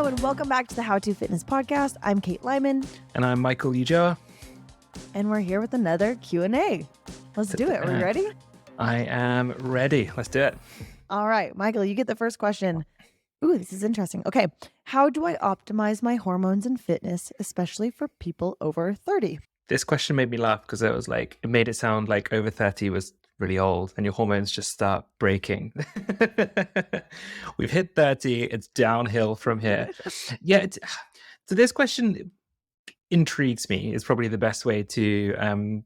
Hello and welcome back to the How to Fitness Podcast. I'm Kate Lyman. And I'm Michael Ujoa. And we're here with another Q&A. Let's do it. Are we ready? I am ready. Let's do it. All right, Michael, you get the first question. Ooh, this is interesting. Okay. How do I optimize my hormones and fitness, especially for people over 30? This question made me laugh because it made it sound like over 30 was really old and your hormones just start breaking. We've hit 30. It's downhill from here. Yeah. So this question intrigues me is probably the best way to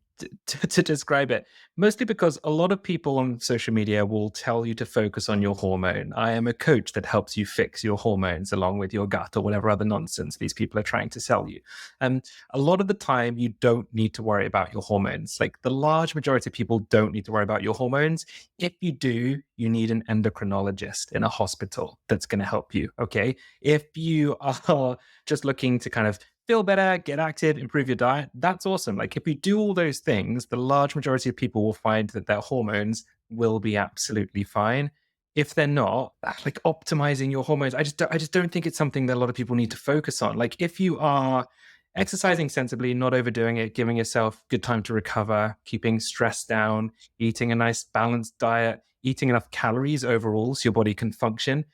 describe it, mostly because a lot of people on social media will tell you to focus on your hormone. I am a coach that helps you fix your hormones along with your gut or whatever other nonsense these people are trying to sell you. A lot of the time you don't need to worry about your hormones. Like the large majority of people don't need to worry about your hormones. If you do, you need an endocrinologist in a hospital that's going to help you. Okay. If you are just looking to kind of feel better, get active, improve your diet, that's awesome. Like if you do all those things, the large majority of people will find that their hormones will be absolutely fine. If they're not, like optimizing your hormones, I just don't think it's something that a lot of people need to focus on. Like if you are exercising sensibly, not overdoing it, giving yourself good time to recover, keeping stress down, eating a nice balanced diet, eating enough calories overall so your body can function,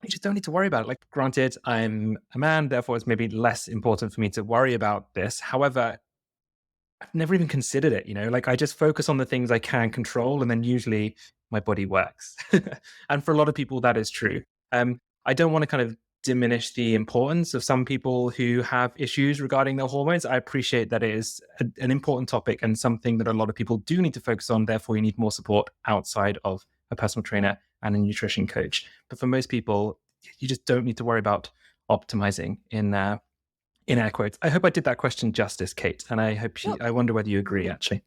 you just don't need to worry about it. Like, granted, I'm a man, therefore it's maybe less important for me to worry about this. However, I've never even considered it, like I just focus on the things I can control and then usually my body works. And for a lot of people, that is true. I don't want to kind of diminish the importance of some people who have issues regarding their hormones. I appreciate that it is an important topic and something that a lot of people do need to focus on. Therefore, you need more support outside of a personal trainer and a nutrition coach. But for most people, you just don't need to worry about optimizing in air quotes. I hope I did that question justice, Kate. And I wonder whether you agree, actually.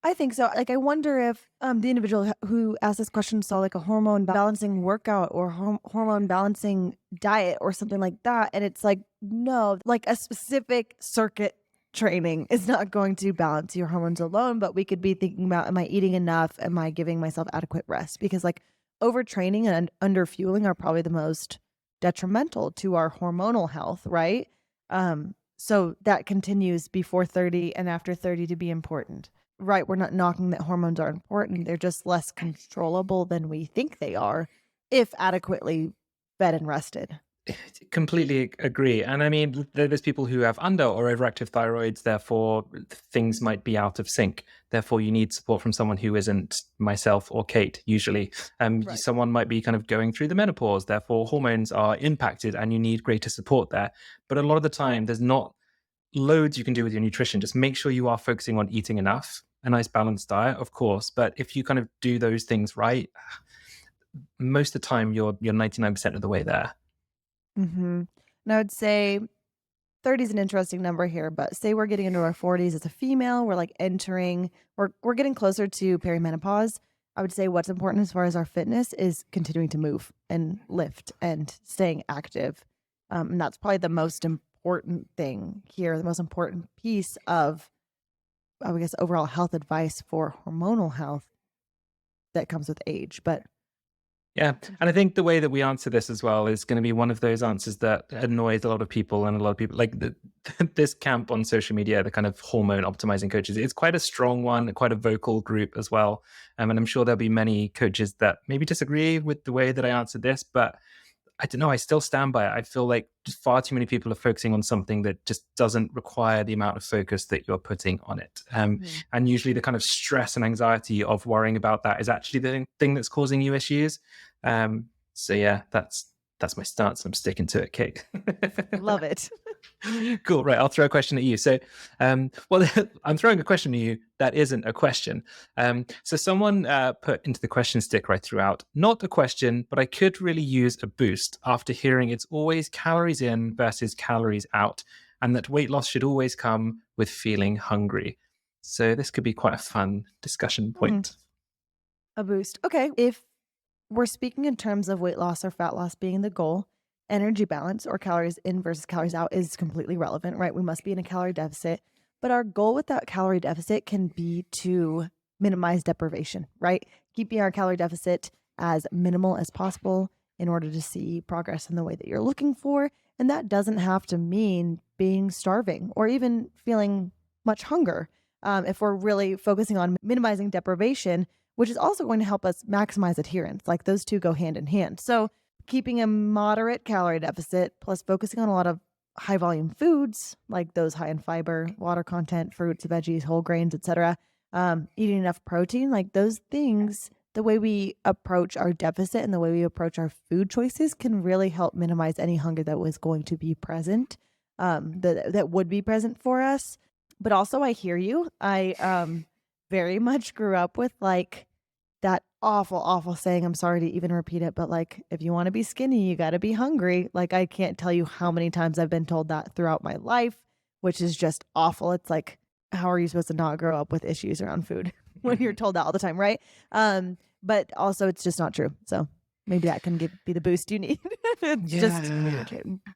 I think so. Like, I wonder if the individual who asked this question saw like a hormone balancing workout or hormone balancing diet or something like that. And it's like, no, like a specific circuit training is not going to balance your hormones alone. But we could be thinking about, am I eating enough? Am I giving myself adequate rest? Because like overtraining and underfueling are probably the most detrimental to our hormonal health, right? So that continues before 30 and after 30 to be important. Right, we're not knocking that hormones are important. They're just less controllable than we think they are if adequately fed and rested. Completely agree. And I mean, there's people who have under or overactive thyroids, therefore things might be out of sync. Therefore, you need support from someone who isn't myself or Kate, usually. Right. Someone might be kind of going through the menopause, therefore hormones are impacted and you need greater support there. But a lot of the time, there's not loads you can do with your nutrition. Just make sure you are focusing on eating enough, a nice balanced diet, of course. But if you kind of do those things right, most of the time you're 99% of the way there. Mm-hmm. And I would say 30 is an interesting number here, but say we're getting into our 40s as a female, we're like we're getting closer to perimenopause. I would say what's important as far as our fitness is continuing to move and lift and staying active. And that's probably the most important thing here, the most important piece of, I guess, overall health advice for hormonal health that comes with age. But yeah, and I think the way that we answer this as well is going to be one of those answers that annoys a lot of people, and a lot of people like this camp on social media, the kind of hormone optimizing coaches. It's quite a strong one, quite a vocal group as well. And I'm sure there'll be many coaches that maybe disagree with the way that I answered this, but I don't know, I still stand by it. I feel like just far too many people are focusing on something that just doesn't require the amount of focus that you're putting on it. And usually the kind of stress and anxiety of worrying about that is actually the thing that's causing you issues. So yeah, that's my stance. I'm sticking to it, Kate. Love it. Cool. Right. I'll throw a question at you. So, well, I'm throwing a question at you that isn't a question. So someone put into the question stick right throughout, not a question, but I could really use a boost after hearing it's always calories in versus calories out, and that weight loss should always come with feeling hungry. So this could be quite a fun discussion point. A boost. Okay. If we're speaking in terms of weight loss or fat loss being the goal, energy balance or calories in versus calories out is completely relevant, right? We must be in a calorie deficit, but our goal with that calorie deficit can be to minimize deprivation, right? Keeping our calorie deficit as minimal as possible in order to see progress in the way that you're looking for. And that doesn't have to mean being starving or even feeling much hunger. If we're really focusing on minimizing deprivation, which is also going to help us maximize adherence, like those two go hand in hand. So, keeping a moderate calorie deficit plus focusing on a lot of high volume foods like those high in fiber, water content, fruits, veggies, whole grains, etc. Eating enough protein, like those things, the way we approach our deficit and the way we approach our food choices can really help minimize any hunger that was going to be present, that would be present for us. But also, I hear you. I very much grew up with like that awful, awful saying. I'm sorry to even repeat it, but like, if you want to be skinny, you got to be hungry. Like, I can't tell you how many times I've been told that throughout my life, which is just awful. It's like, how are you supposed to not grow up with issues around food when you're told that all the time, right? But also, it's just not true. So maybe that can be the boost you need. Just Yeah.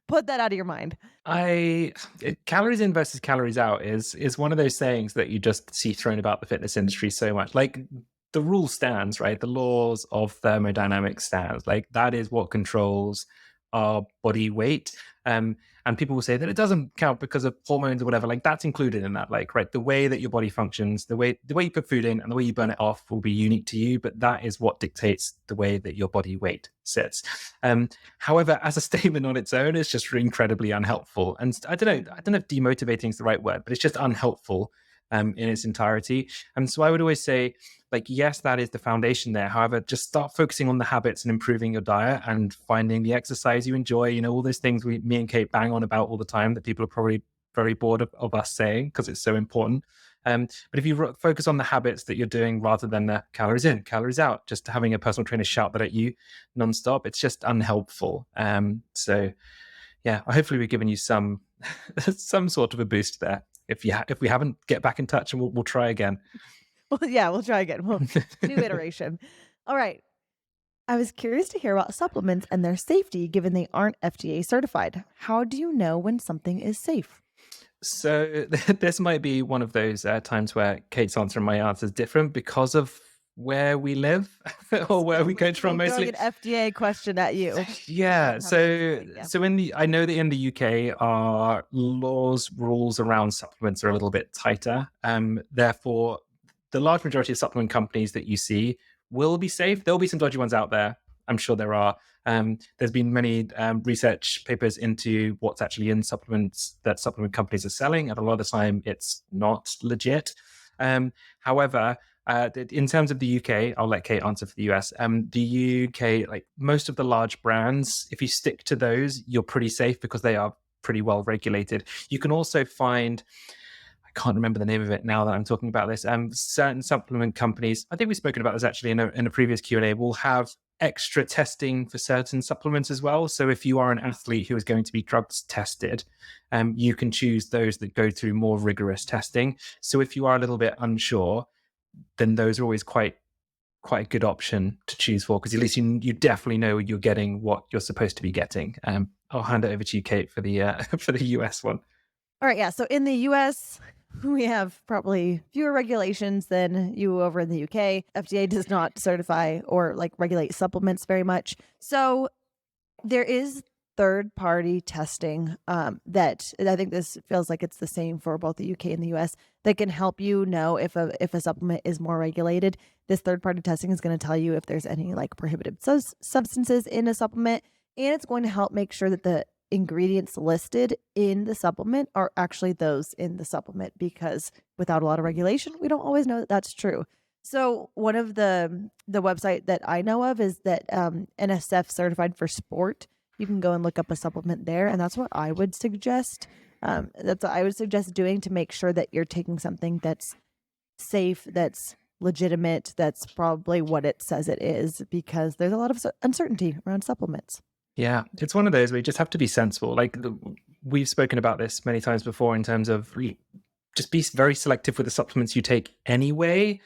put that out of your mind. Calories in versus calories out is one of those sayings that you just see thrown about the fitness industry so much. Like the rule stands, right? The laws of thermodynamics stands. Like that is what controls our body weight. And people will say that it doesn't count because of hormones or whatever. Like that's included in that. Like, right, the way that your body functions, the way you put food in and the way you burn it off will be unique to you, but that is what dictates the way that your body weight sits. However, as a statement on its own, it's just incredibly unhelpful. And I don't know if demotivating is the right word, but it's just unhelpful in its entirety. And so I would always say, like, yes, that is the foundation there. However, just start focusing on the habits and improving your diet and finding the exercise you enjoy. You know, all those things me and Kate bang on about all the time that people are probably very bored of us saying because it's so important. But if you focus on the habits that you're doing rather than the calories in, calories out, just having a personal trainer shout that at you nonstop, it's just unhelpful. So yeah, hopefully we've given you some some sort of a boost there. If we haven't, get back in touch and we'll try again. Well, yeah, we'll try again. Well, new iteration. All right. I was curious to hear about supplements and their safety given they aren't FDA certified. How do you know when something is safe? So this might be one of those times where Kate's answer and my answer is different because of where we live or where we coach from Like throwing mostly. an FDA question at you. Yeah. How does it work? Yeah. So I know that in the UK, our rules around supplements are a little bit tighter. Therefore, the large majority of supplement companies that you see will be safe. There'll be some dodgy ones out there. I'm sure there are. There's been many research papers into what's actually in supplements that supplement companies are selling, and a lot of the time it's not legit. However, in terms of the UK, I'll let Kate answer for the US. The UK, like most of the large brands, if you stick to those, you're pretty safe because they are pretty well regulated. You can also find, I can't remember the name of it now that I'm talking about this. Certain supplement companies, I think we've spoken about this actually in a previous Q&A, will have extra testing for certain supplements as well. So if you are an athlete who is going to be drugs tested, you can choose those that go through more rigorous testing. So if you are a little bit unsure, then those are always quite a good option to choose for, because at least you definitely know you're getting what you're supposed to be getting. I'll hand it over to you, Kate, for the for the US one. All right. Yeah. So in the US, we have probably fewer regulations than you over in the UK. FDA does not certify or like regulate supplements very much. So there is third party testing that I think this feels like it's the same for both the UK and the US that can help you know if a supplement is more regulated. This third party testing is going to tell you if there's any like prohibited substances in a supplement, and it's going to help make sure that the ingredients listed in the supplement are actually those in the supplement, because without a lot of regulation, we don't always know that that's true. So one of the website that I know of is that NSF certified for sport. You can go and look up a supplement there, and that's what I would suggest. That's what I would suggest doing to make sure that you're taking something that's safe, that's legitimate, that's probably what it says it is, because there's a lot of uncertainty around supplements. Yeah, it's one of those where you just have to be sensible. Like we've spoken about this many times before in terms of just be very selective with the supplements you take anyway,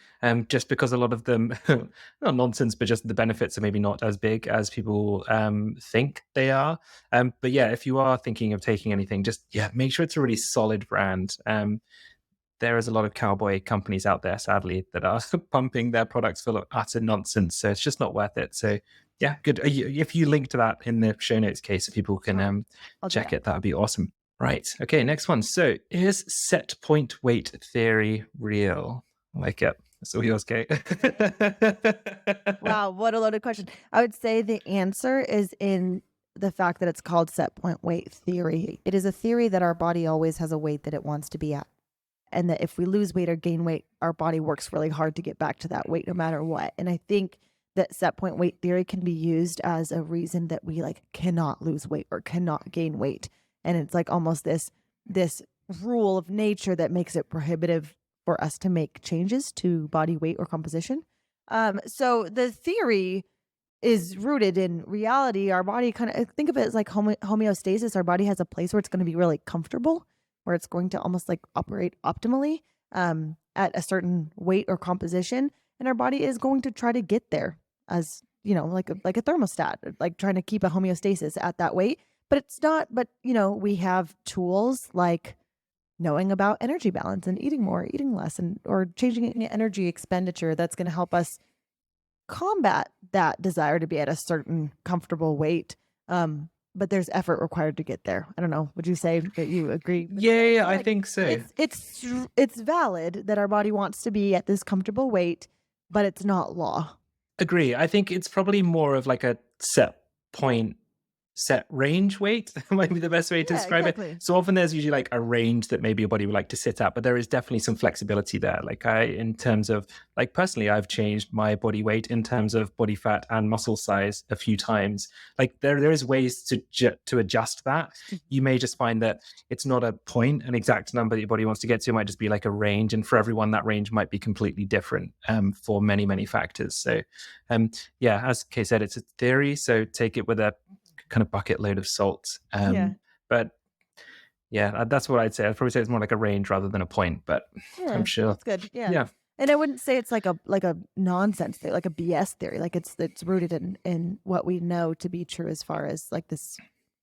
just because a lot of them, not nonsense, but just the benefits are maybe not as big as people think they are. But yeah, if you are thinking of taking anything, just make sure it's a really solid brand. There is a lot of cowboy companies out there, sadly, that are pumping their products full of utter nonsense. So it's just not worth it. So Yeah, good. If you link to that in the show notes case, so people can Sure. I'll do check that. it, that would be awesome. Right. Okay, next one. So is set point weight theory real? I like it. So yours, Kate. Wow, what a loaded question. I would say the answer is in the fact that it's called set point weight theory. It is a theory that our body always has a weight that it wants to be at. And that if we lose weight or gain weight, our body works really hard to get back to that weight no matter what. And I think that set point weight theory can be used as a reason that we like cannot lose weight or cannot gain weight. And it's like almost this rule of nature that makes it prohibitive for us to make changes to body weight or composition. So the theory is rooted in reality. Our body kind of think of it as like homeostasis. Our body has a place where it's going to be really comfortable, where it's going to almost like operate optimally at a certain weight or composition, and our body is going to try to get there as like a thermostat, like trying to keep a homeostasis at that weight. But it's not. But we have tools like knowing about energy balance and eating more, eating less, and or changing energy expenditure that's going to help us combat that desire to be at a certain comfortable weight. But there's effort required to get there. I don't know. Would you say that you agree with Yeah, that? yeah, So I like think so. it's valid that our body wants to be at this comfortable weight, but it's not law. Agree. I think it's probably more of like a set point, set range weight might be the best way to Yeah, describe it. exactly. So often there's usually like a range that maybe your body would like to sit at, but there is definitely some flexibility there. Like in terms of like personally, I've changed my body weight in terms of body fat and muscle size a few times. Like there is ways to adjust that. You may just find that it's not a point, an exact number that your body wants to get to. It might just be like a range, and for everyone, that range might be completely different for many factors. So yeah, as Kay said, it's a theory, so take it with a kind of bucket load of salt. Yeah. But yeah, that's what I'd say. I'd probably say it's more like a range rather than a point, but I'm Yeah, sure. that's good. Yeah. Yeah. And I wouldn't say it's like a nonsense theory, like a BS theory. Like it's rooted in what we know to be true as far as like this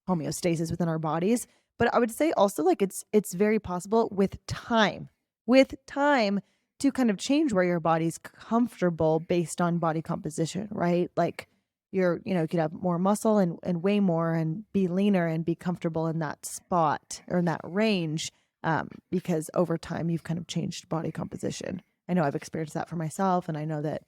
homeostasis within our bodies. But I would say also like it's very possible with time to kind of change where your body's comfortable based on body composition, right? Like you could have more muscle and weigh more and be leaner and be comfortable in that spot or in that range because over time you've kind of changed body composition. I know I've experienced that for myself, and I know that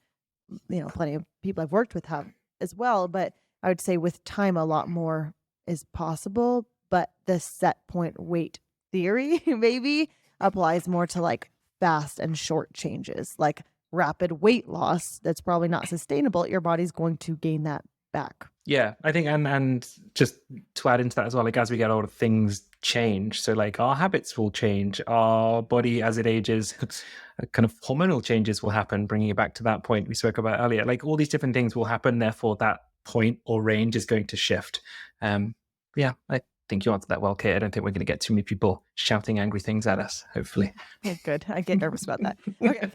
plenty of people I've worked with have as well. But I would say with time, a lot more is possible. But the set point weight theory maybe applies more to like fast and short changes, like rapid weight loss. That's probably not sustainable. Your body's going to gain that back. Yeah, I think, and just to add into that as well, like as we get older, things change. So like our habits will change, our body as it ages, kind of hormonal changes will happen. Bringing it back to that point we spoke about earlier, like all these different things will happen. Therefore, that point or range is going to shift. Yeah, I think you answered that well, Kate. I don't think we're going to get too many people shouting angry things at us. Hopefully. Yeah, good. I get nervous about that. Okay.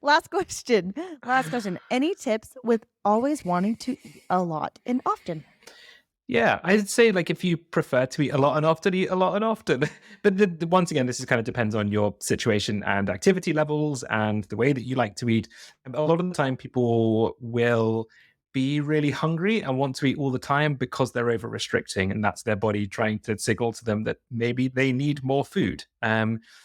Last question. Last question. Any tips with always wanting to eat a lot and often? Yeah, I'd say like if you prefer to eat a lot and often, eat a lot and often. But once again, this is kind of depends on your situation and activity levels and the way that you like to eat. A lot of the time, people will be really hungry and want to eat all the time because they're over restricting, and that's their body trying to signal to them that maybe they need more food.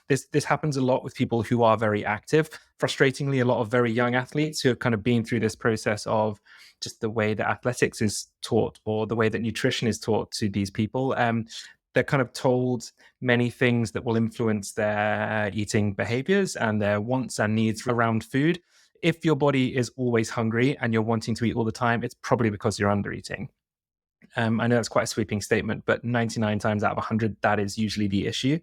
This happens a lot with people who are very active. Frustratingly, a lot of very young athletes who have kind of been through this process of just the way that athletics is taught or the way that nutrition is taught to these people. They're kind of told many things that will influence their eating behaviors and their wants and needs around food. If your body is always hungry and you're wanting to eat all the time, it's probably because you're under eating. I know that's quite a sweeping statement, but 99 times out of 100, that is usually the issue.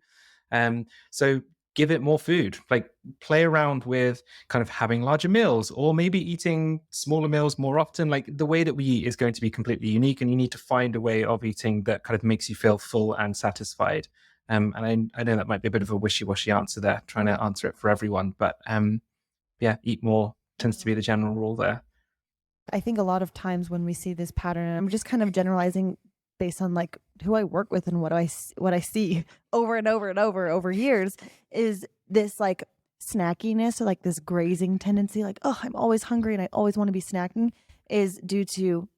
So give it more food, like play around with kind of having larger meals or maybe eating smaller meals more often. Like the way that we eat is going to be completely unique, and you need to find a way of eating that kind of makes you feel full and satisfied. And I know that might be a bit of a wishy-washy answer there, trying to answer it for everyone, but yeah, eat more tends to be the general rule there. I think a lot of times when we see this pattern, and I'm just kind of generalizing based on like who I work with and what I see over and over and over years, is this like snackiness or like this grazing tendency, like, oh, I'm always hungry and I always want to be snacking, is due to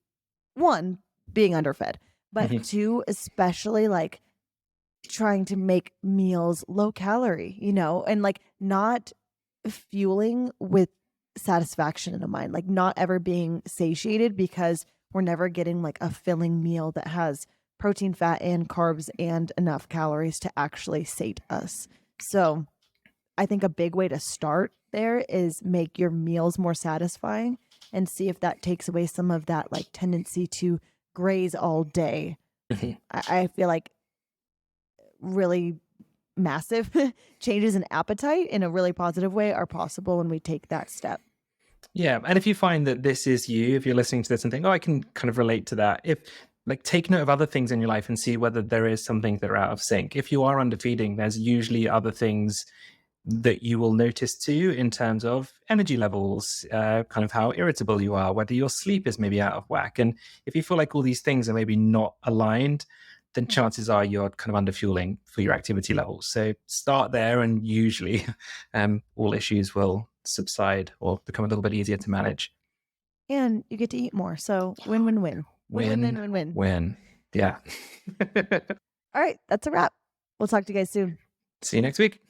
one, being underfed, but Mhm. two, especially like trying to make meals low calorie, and like not fueling with satisfaction in a mind, like not ever being satiated because we're never getting like a filling meal that has protein, fat, and carbs and enough calories to actually sate us. So I think a big way to start there is make your meals more satisfying and see if that takes away some of that like tendency to graze all day. Mhm. I feel like really massive changes in appetite in a really positive way are possible when we take that step. Yeah, and if you find that this is you, if you're listening to this and think, "Oh, I can kind of relate to that," if like take note of other things in your life and see whether there is some things that are out of sync. If you are underfeeding, there's usually other things that you will notice too in terms of energy levels, kind of how irritable you are, whether your sleep is maybe out of whack. And if you feel like all these things are maybe not aligned, then chances are you're kind of underfueling for your activity levels. So start there, and usually all issues will subside or become a little bit easier to manage. And you get to eat more. So win, win, win. Win, win, win, Win, win, win. win. Yeah. All right. That's a wrap. We'll talk to you guys soon. See you next week.